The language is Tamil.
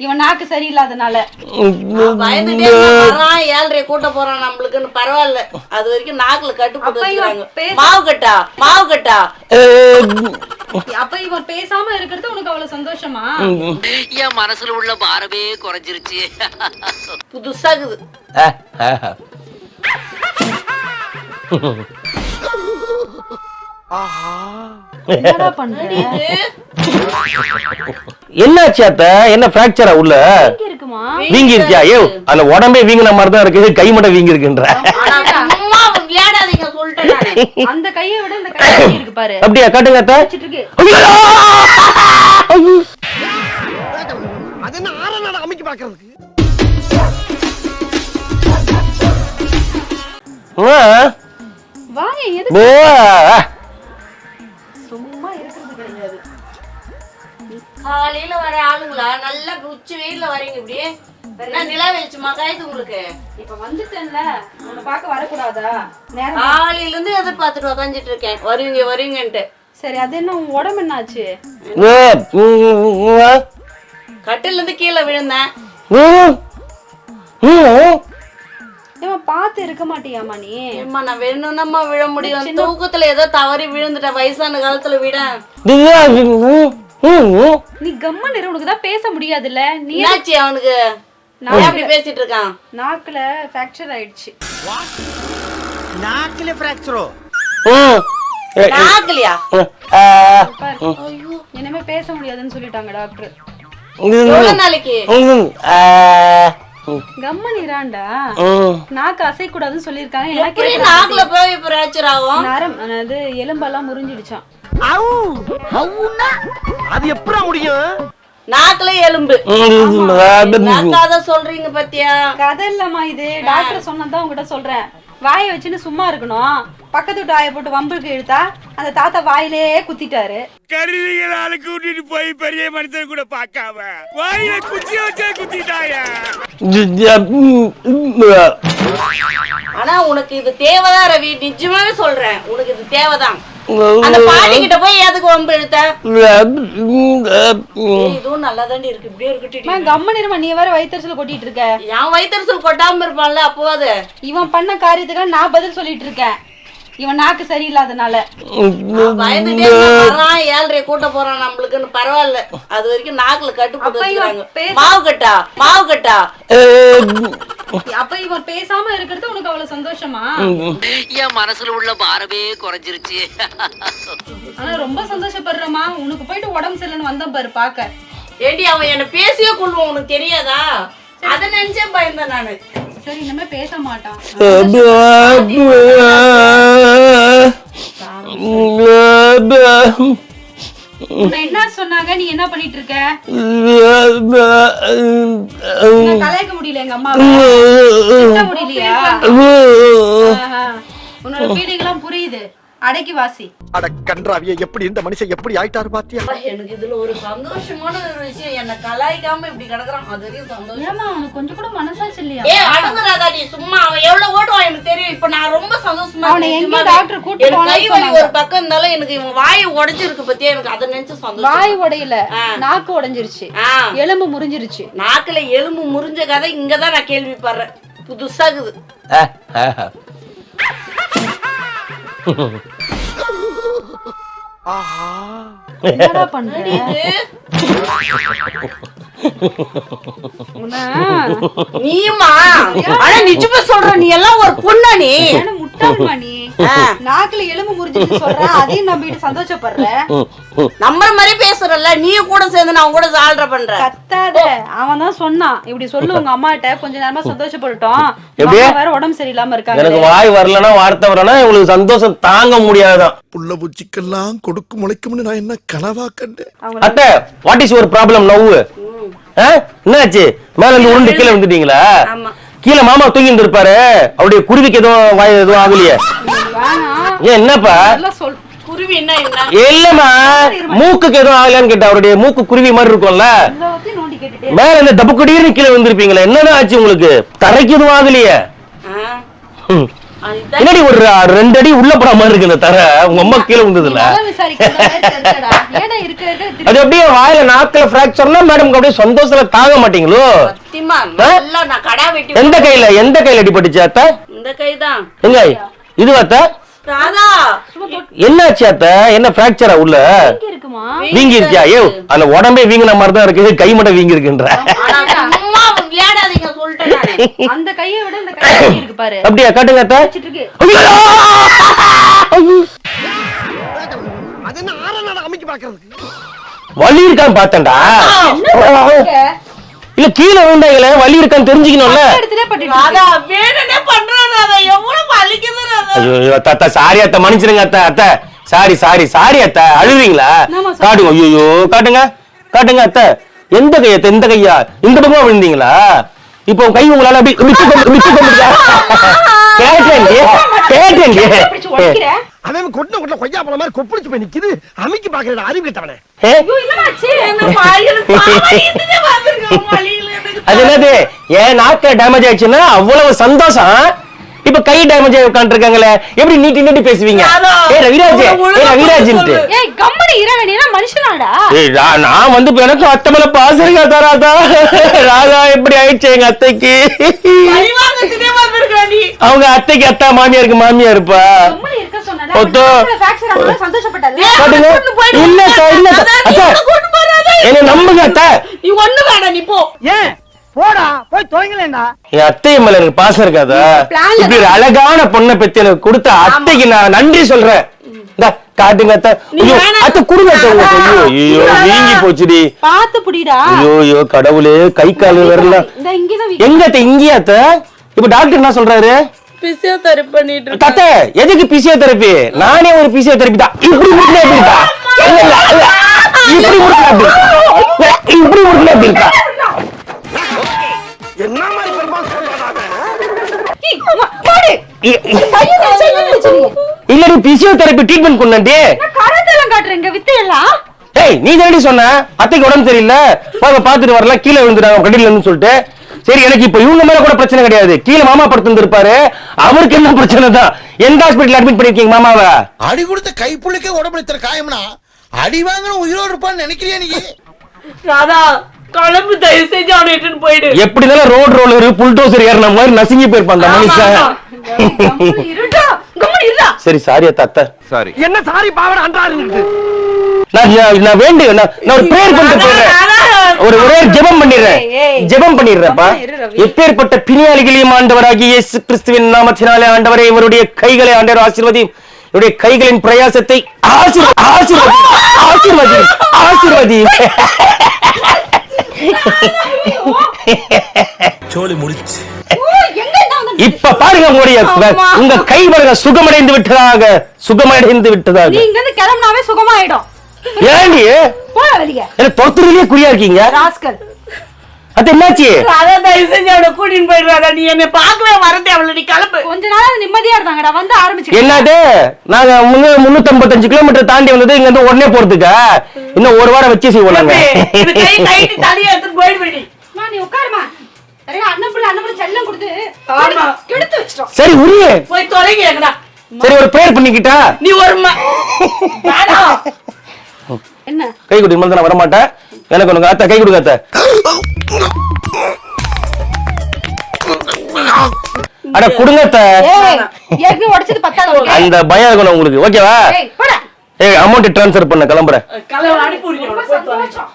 இவன் நாக்கு சரியில்லாதனால பயந்துட்டே வரான் 7:30 கூட்ட போறான் நம்மளுக்குன்னு பரவாயில்ல. அது வரைக்கும் நாக்குல கட்டு போட்டு வச்சிருக்காங்க. மாவு கட்டா அப்ப இவன் பேசாம இருக்கிறது உனக்கு அவ்வளவு சந்தோஷமா? என் மனசுல உள்ள பாரமே குறைஞ்சிருச்சு. புதுசாகுது. என்னடா பண்ற? என்னாச்சு அத்த? என்ன பிராக்சரா உள்ள? இருக்குமா? வீங்கி இருக்கியா? ஏ அதுல உடம்பே வீங்கின மாதிரி தான் இருக்கு, கை மட்டும் வீங்கி இருக்குன்ற. விளையாடாதீங்க சொல்லிட்டேன் நானு. அந்த கையை விட இந்த கை இருக்கு பாரு. அப்படியா? காட்டுங்க அத்த. அது என்ன ஆறனால அமைக்க பாக்குறதுக்கு? வாங்க எதுக்கு சும்மா இருக்கிறது கிடையாது. காலையில வர ஆளுங்களா நல்லா உச்சி வெயில்ல வரீங்க இப்படியே. என்ன நிலா வெளிச்சமா காயுது உங்களுக்கு? இப்ப வந்துட்டேன்ல, உன்னை பார்க்க வரக்கூடாதா? நேரம் காலையில இருந்து எதிர்பார்த்துட்டு உக்காந்துட்டு இருக்கேன் வருவீங்கன்ட்டு. சரி, அது என்ன உன் உடம்பு என்னாச்சு? கட்டில இருந்து கீழே விழுந்தேன். ஏன் பார்த்து இருக்க மாட்டியாமா நீ? ஏம்மா நான் வேணும்னம்மா விழ முடியும். தூக்கத்துல ஏதோ தவறி விழுந்துட்டேன் வயசான காலத்துல விட. நீ கம்மன் இரு, உனக்கு தான் பேச முடியாதுல்ல. நீ என்னாச்சு அவனுக்கு? நான் அப்படி பேசிட்டு இருக்கான். நாக்குல ஃபிராக்சர் ஆயிடுச்சு. நாக்குல ஃபிராக்சரோ? நாக்குலையா? இனிமே பேச முடியாதுன்னு சொல்லிட்டாங்க டாக்டர். எவ்வளவு நாளைக்கு? கம்மன் இராண்டா, நாக்கு அசைய கூடாதுன்னு சொல்லிருக்காங்க. எப்படி நாக்குல போய் ஃபிராக்சர் ஆகும்? நரம் அது எலும்பெல்லாம் முறிஞ்சிடுச்சாம். அது எப்படா முடியும்? நாக்குல எலும்பு நாக்காத சொல்றீங்க பத்தியா? கதை இல்லம்மா இது, டாக்டர் சொன்னதான் உங்ககிட்ட சொல்றேன். வாயை வச்சுன்னு சும்மா இருக்கணும். பக்கத்து வீட்டு வாயை போட்டு வம்புக்கு இழுத்தா அந்த தாத்தா வாயிலே குத்திட்டாரு. கருவிகளால கூட்டிட்டு போய் பெரிய மனுஷன் கூட பார்க்காம வாயில குச்சி வச்சே குத்திட்டாங்க. ஆனா உனக்கு இது தேவைதான் ரவி, நிஜமாவே சொல்றேன். உனக்கு இது தேவைதான். அந்த பாட்டி கிட்ட போய் எதுக்கு வம்பு இழுத்த? இதுவும் நல்லா தாண்டி இருக்கு. இப்படியே இருக்கட்டும். கம்மன் இருமா, நீ வேற வயிற்றுல கொட்டிட்டு இருக்க. என் வயிற்றுல கொட்டாம இருப்பான்ல அப்போது. இவன் பண்ண காரியத்துக்கு நான் பதில் சொல்லிட்டு இருக்கேன். இவன் நாக்கு சரியில்லாதனால பயந்துட்டே வரான் 7:30 கூட்ட போறான் நம்மளுக்குன்னு பரவாயில்ல. அது வரைக்கும் நாக்குல கட்டு போட்டு வச்சிருக்காங்க. மாவு கட்டா அப்ப இவன் பேசாம இருக்கிறது உனக்கு அவ்வளவு சந்தோஷமா? என் மனசுல உள்ள பாரமே குறைஞ்சிருச்சு. ஆனா ரொம்ப சந்தோஷப்படுறமா. உனக்கு போயிட்டு உடம்பு சரியில்லைன்னு வந்தேன் பாரு பாக்க. ஏண்டி அவன் என்ன பேசியே கொள்வான், உனக்கு தெரியாதா? அத நினைச்சே பயந்தேன் நானு. சரி, இனிமே பேச மாட்டான். என்ன சொன்னாங்க? நீ என்ன பண்ணிட்டு இருக்க? கலாய்க்க முடியல எங்க அம்மா முடியலையா? உன்னோட ஃபீலிங் எல்லாம் புரியுது. அடக்கி வாசி. அட கன்றாவிய, எப்படி இந்த மனுஷன் எப்படி ஆயிட்டாரு பாத்தியா? எனக்கு இதுல ஒரு சந்தோஷமான ஒரு விஷயம், என்ன கலாய்க்காம இப்படி கிடக்குறான். அது வரைக்கும் சந்தோஷம். ஏமா உனக்கு கொஞ்சம் கூட மனசாட்சி இல்லையா? அடங்குறாதா நீ சும்மா. அவன் எவ்வளவு ஓடுவான் எனக்கு தெரியும். இப்ப நான் ரொம்ப சந்தோஷமா இருக்கேன். டாக்டர் கூட்டி போனா கை வலி ஒரு பக்கம் இருந்தாலும் எனக்கு இவன் வாய் உடைஞ்சிருக்கு பத்தியா. எனக்கு அதை நினைச்சு சந்தோஷம். வாய் உடையல, நாக்கு உடைஞ்சிருச்சு, எலும்பு முறிஞ்சிருச்சு. நாக்குல எலும்பு முறிஞ்ச கதை இங்கதான் நான் கேள்விப்படுறேன். புதுசாகுது. என்னடா பண்ற? நீயுமா? ஆனா நிஜமா சொல்ற, நீ எல்லாம் ஒரு பொண்ணா? நீ முட்டாள்மா நீ. நாக்குல எலும்பு முறிஞ்சிட்டு சொல்ற, அதையும் நம்பிட்டு சந்தோஷப்படுற. நம்ம மாதிரி பேசுறல்ல, நீ கூட சேர்ந்து நான் கூட ஜால்ற பண்ற. கத்தாத. அவன் தான் சொன்னான் இப்படி சொல்லு உங்க அம்மா கிட்ட, கொஞ்ச நேரமா சந்தோஷப்பட்டுட்டோம். வேற உடம்பு சரியில்லாம இருக்காங்க. எனக்கு வாய் வரலன்னா வார்த்தை வரலன்னா உங்களுக்கு சந்தோஷம் தாங்க முடியாதான். புள்ள பூச்சிக்கெல்லாம் கொடுக்கும் முளைக்கும்னு நான் என்ன கனவா கண்டேன். அத்தை, what is your problem now? என்னாச்சு? மேல இருந்து உருண்டு கீழே வந்துட்டீங்களா? கீழே மாமா தூங்கிட்டு இருப்பாரு. அவருடைய குருவிக்கு எதுவும் வாய் எதுவும் ஆகலையே? ஏன் என்னப்பா? குருவி என்ன? இல்லம்மா, மூக்குக்கு எதுவும் ஆகலையான்னு கேட்டா. அவருடைய மூக்கு குருவி மாதிரி இருக்கும்ல, மேல இந்த தப்புக்கடின்னு கீழே வந்திருப்பீங்களா? என்னதான் ஆச்சு உங்களுக்கு? தரைக்கு எதுவும் ஆகலையே? என்னடி ஒரு 2 அடி உள்ள போற மாதிரி இருக்கு இந்த தர உங்க அம்மா கீழே விழுந்ததுல அது அப்படியே வாயில நாக்குல பிராக்சர்னா மேடம் அப்படியே சந்தோஷத்துல தாங்க மாட்டீங்களோ? எந்த கையில அடிபட்டுச்சு அத்தை? இந்த கைதான். எங்க இது அத்தை? என்னாச்சு அத்தை? என்ன பிராக்சரா உள்ள வீங்கி இருக்கியா? ஏ அந்த உடம்பே வீங்கின மாதிரி தான் இருக்கு, கை மட்டும் வீங்கி இருக்குன்ற. அந்த கையை விட இந்த கை இருக்கு பாரு. அப்படியே காட்டுங்க அத்தை. வலி இருக்கான்னு பார்த்தேன்டா. இல்ல கீழே விழுந்தாங்களே வலி இருக்கான்னு தெரிஞ்சுக்கணும்ல. ஐயோ அத்தா சாரி அத்தை, மன்னிச்சிருங்க அத்தை. அத்தை சாரி அத்தை. அழுவீங்களா? காட்டுங்க. ஐயோ காட்டுங்க அத்தை. எந்த கையா? இந்த கையா? இந்த பக்கமா விழுந்தீங்களா? இப்போ கை உங்களால அப்படி அவன் கொட்டின கொய்யா பழம் மாதிரி கொப்பளிச்சு போய் நிக்குது. அமைக்கி பாக்குற அறிவு கிட்டவனே. அது என்னது? ஏன் நாக்க டேமேஜ் ஆயிடுச்சுன்னா அவ்வளவு சந்தோஷம். இப்ப கை டேமேஜ் ஆகி உட்காந்துருக்காங்களே, எப்படி நீட்டி பேசுவீங்க? நான் வந்து எனக்கு அத்தை மேல பாசம் இருக்கா ராதா? ராதா எப்படி ஆயிடுச்சு எங்க அத்தைக்கு? அவங்க அத்தைக்கு அத்தா, மாமியாருக்கு மாமியா இருப்பா. என்ன நம்புங்க அத்தை. நீ ஒண்ணு வேணாம், நீ போ. ஏன் போடா போய் தொலைங்களேண்டா. என் அத்தை மேல எனக்கு பாசம் இருக்காதா? இப்படி ஒரு அழகான பொண்ணை பத்தி எனக்கு கொடுத்த அத்தைக்கு நான் நன்றி சொல்றேன். காட்டுங்க அத்தை. அத்தை குடுங்க அத்தை. ஐயோ வீங்கி போச்சுடி. பாத்து புடிடா. ஐயோ கடவுளே, கை கால் வரல. எங்க அத்தை? இங்கேயா அத்தை? இப்ப டாக்டர் என்ன சொல்றாரு? பிசியோதெரபி பண்ணிட்டு இருக்க. அத்தை எதுக்கு பிசியோதெரபி? நானே ஒரு பிசியோதெரபி தான். இப்படி முடியல அப்படிடா. இப்படி முடியல அப்படிடா. என்ன மாதிரி பெருமாள் சொல்றானே? இல்ல பிசியோதெரபி ட்ரீட்மெண்ட் கொண்டாண்டி. நான் கரத்தெல்லாம் காட்டுறேங்க வித்து எல்லாம். ஏய் நீ தானடி சொன்ன அத்தைக்கு உடம்பு சரியில்லை, பாத்துட்டு வரலாம், கீழே விழுந்துட்டாங்க கட்டில இருந்து சொல்லிட்டு. சரி எனக்கு இப்ப இவங்க மேல கூட பிரச்சனை கிடையாது. கீழே மாமா படுத்து இருப்பாரு, அவருக்கு என்ன பிரச்சனை தான். எந்த ஹாஸ்பிட்டல் அட்மிட் பண்ணிருக்கீங்க மாமாவை? அடி கொடுத்த கைப்புள்ளிக்கே உடம்புல காயம்னா அடி வாங்கின உயிரோடு இருப்பான்னு நினைக்கிறியா நீ? ராதா கிளம்பு, தயவு செஞ்சு அவனை இட்டுன்னு போயிடு. எப்படி இருந்தாலும் ரோட் ரோலர் புல்டோசர் ஏறின மாதிரி நசுங்கி போயிருப்பான் அந்த மனுஷன். சரி சாரி அத்தை. சாரி. என்ன சாரி பாவட அன்றாரு. நான் வேண்டு நான் ஒரு பிரேயர் பண்ணிட்டு போறேன். ஒரே ஜெபம் பண்ணிடுறேன்ப்பா. எப்பேற்பட்ட பிணியாளிகளையும் ஆண்டவராகிய இயேசு கிறிஸ்துவின் நாமத்தினாலே ஆண்டவரே இவருடைய கைகளை ஆண்டவர் ஆசீர்வதி. இவருடைய கைகளின் பிரயாசத்தை ஆசீர்வதி. சோலி முடிச்சு. இப்ப பாருங்க உங்க கை பாருங்க சுகமடைந்து விட்டதாக. நீங்க வந்து கிளம்பினாவே சுகமாயிடும். ஏண்டி போற வெளிய என்ன தொத்துறதுலயே குறியா இருக்கீங்க? ராஸ்கல். அது என்னாச்சு? ராதா தயவு செஞ்சு அவனை கூட்டின்னு போயிடுறாதா. நீ என்ன பார்க்கவே வரதே அவளை. நீ கிளம்பு. கொஞ்ச நாளா நிம்மதியா இருந்தாங்கடா, வந்து ஆரம்பிச்சு. என்னது நாங்க 355 கிலோமீட்டர் தாண்டி வந்தது இங்க இருந்து உடனே போறதுக்கா? இன்னும் ஒரு வாரம் வச்சு செய்வோம். நீ உட்காருமா. செல்லம் கொடுத்து கெடுத்து வச்சிட்டோம். சரி உரிய போய் தொலைங்கடா. சரி ஒரு பிரேயர் பண்ணிக்கிட்டா? நீ ஒரு என்ன கை குடி மேல நான் வர மாட்டேன். எனக்கு உனக்கு அத்தை கை கொடுங்க அத்தை. அட கொடுங்க அத்தை. ஏற்கனவே உடைச்சது பத்தாது. அந்த பயம் இருக்கணும் உங்களுக்கு. ஓகேவா? ஏய் அமௌண்ட் ட்ரான்ஸ்ஃபர் பண்ண கிளம்புறேன். கலவ அனுப்பி விடுங்க.